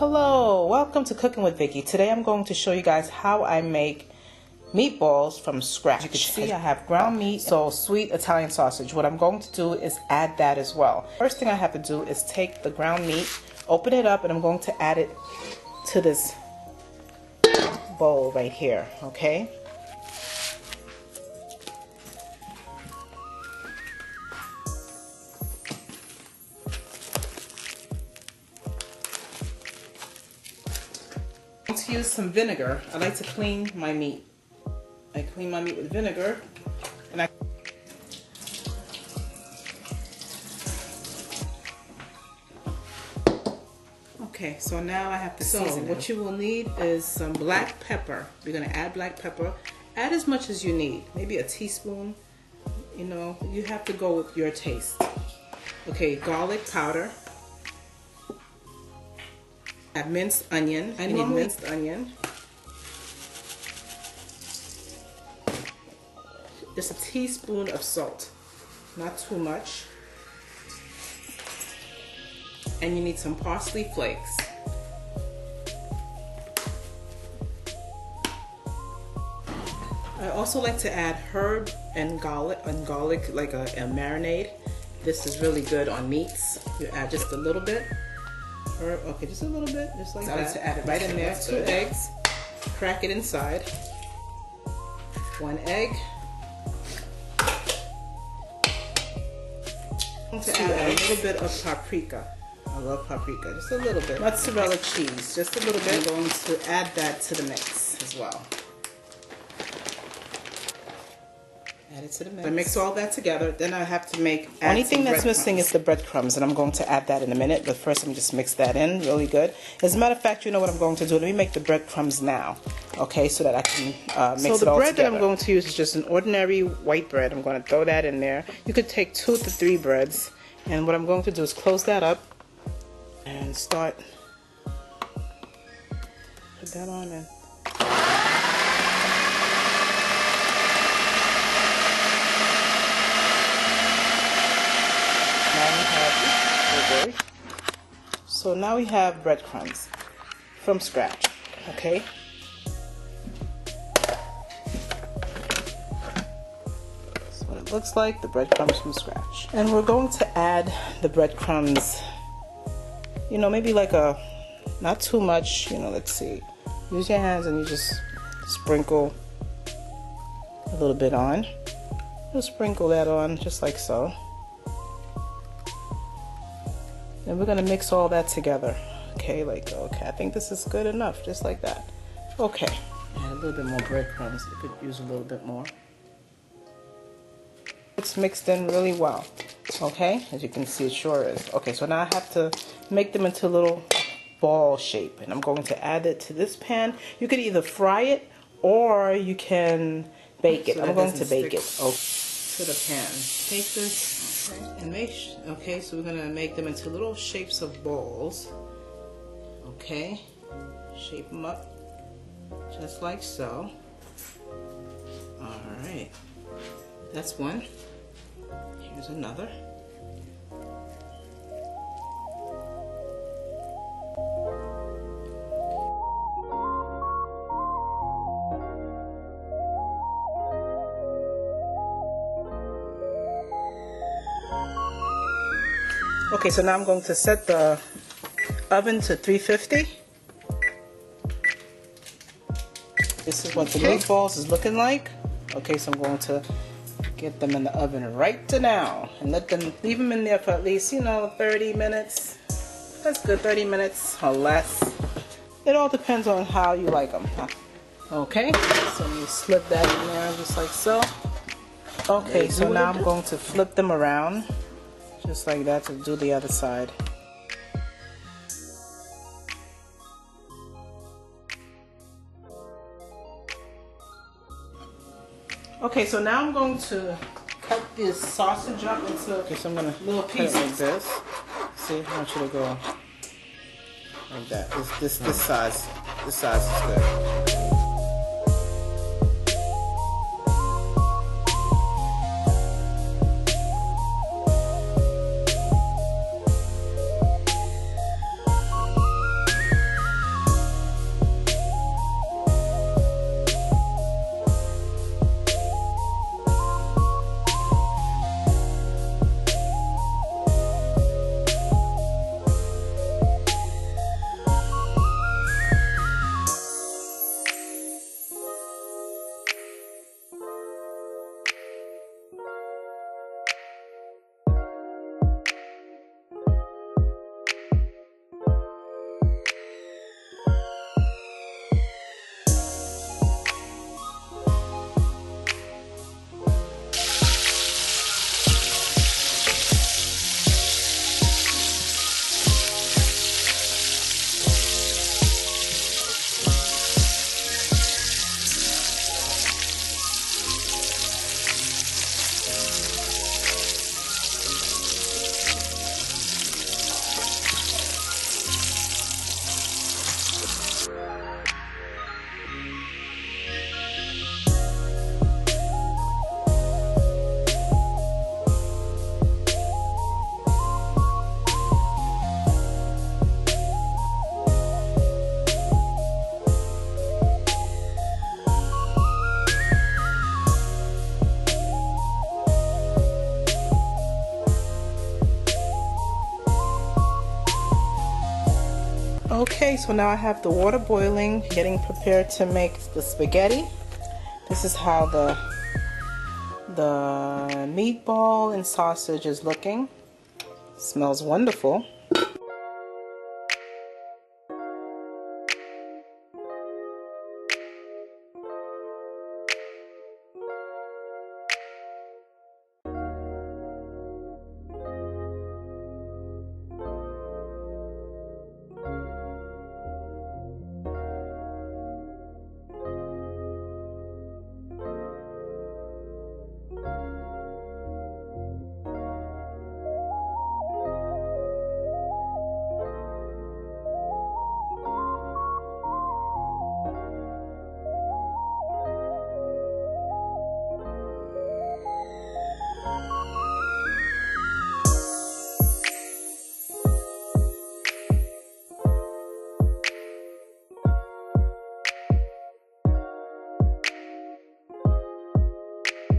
Hello, welcome to Cooking with Vicky. Today I'm going to show you guys how I make meatballs from scratch. As you can see, I have ground meat, so sweet Italian sausage. What I'm going to do is add that as well. First thing I have to do is take the ground meat, open it up, and I'm going to add it to this bowl right here, okay? To use some vinegar. I like to clean my meat. I clean my meat with vinegar, and okay, so now I have to season it. What you will need is some black pepper. We're gonna add black pepper. Add as much as you need, maybe a teaspoon. You know, you have to go with your taste. Okay, garlic powder. Add minced onion. I need minced onion. Just a teaspoon of salt, not too much. And you need some parsley flakes. I also like to add herb and garlic like a marinade. This is really good on meats. You add just a little bit. Okay, just a little bit, just like that. I like to add it right in there. 2 eggs. Crack it inside. 1 egg. I'm going to add a little bit of paprika. I love paprika, just a little bit. Mozzarella cheese, just a little bit. I'm going to add that to the mix as well. Add it to the mix. I mix all that together. Then I have to make. Only thing that's missing is the breadcrumbs, and I'm going to add that in a minute. But first, I'm just mix that in really good. As a matter of fact, you know what I'm going to do? Let me make the breadcrumbs now, okay, so that I can mix it all together. So the bread that I'm going to use is just an ordinary white bread. I'm going to throw that in there. You could take 2 to 3 breads, and what I'm going to do is close that up and start. Put that on and. So now we have breadcrumbs from scratch, okay? That's what it looks like, the breadcrumbs from scratch. And we're going to add the breadcrumbs, you know, maybe like not too much, you know, let's see. Use your hands and you just sprinkle a little bit on. Just sprinkle that on just like so. And we're gonna mix all that together. Okay, okay, I think this is good enough, just like that. Okay, add a little bit more breadcrumbs. You could use a little bit more. It's mixed in really well. Okay, as you can see, it sure is. Okay, so now I have to make them into a little ball shape, and I'm going to add it to this pan. You could either fry it or you can bake it. I'm going to bake it. Okay. To the pan. Take this and okay, so we're gonna make them into little shapes of balls. Okay, shape them up just like so. All right, that's one. Here's another. Okay, so now I'm going to set the oven to 350. This is what the meatballs is looking like. Okay, so I'm going to get them in the oven right to now and leave them in there for at least, you know, 30 minutes. That's good, 30 minutes or less. It all depends on how you like them. Okay, so you slip that in there just like so. Okay, so now I'm going to flip them around. Just like that to do the other side. Okay, so now I'm going to cut this sausage up into so I'm gonna little pieces like this. See, I want you to go like that. This size is good. Okay, so now I have the water boiling, getting prepared to make the spaghetti. This is how the meatball and sausage is looking. Smells wonderful.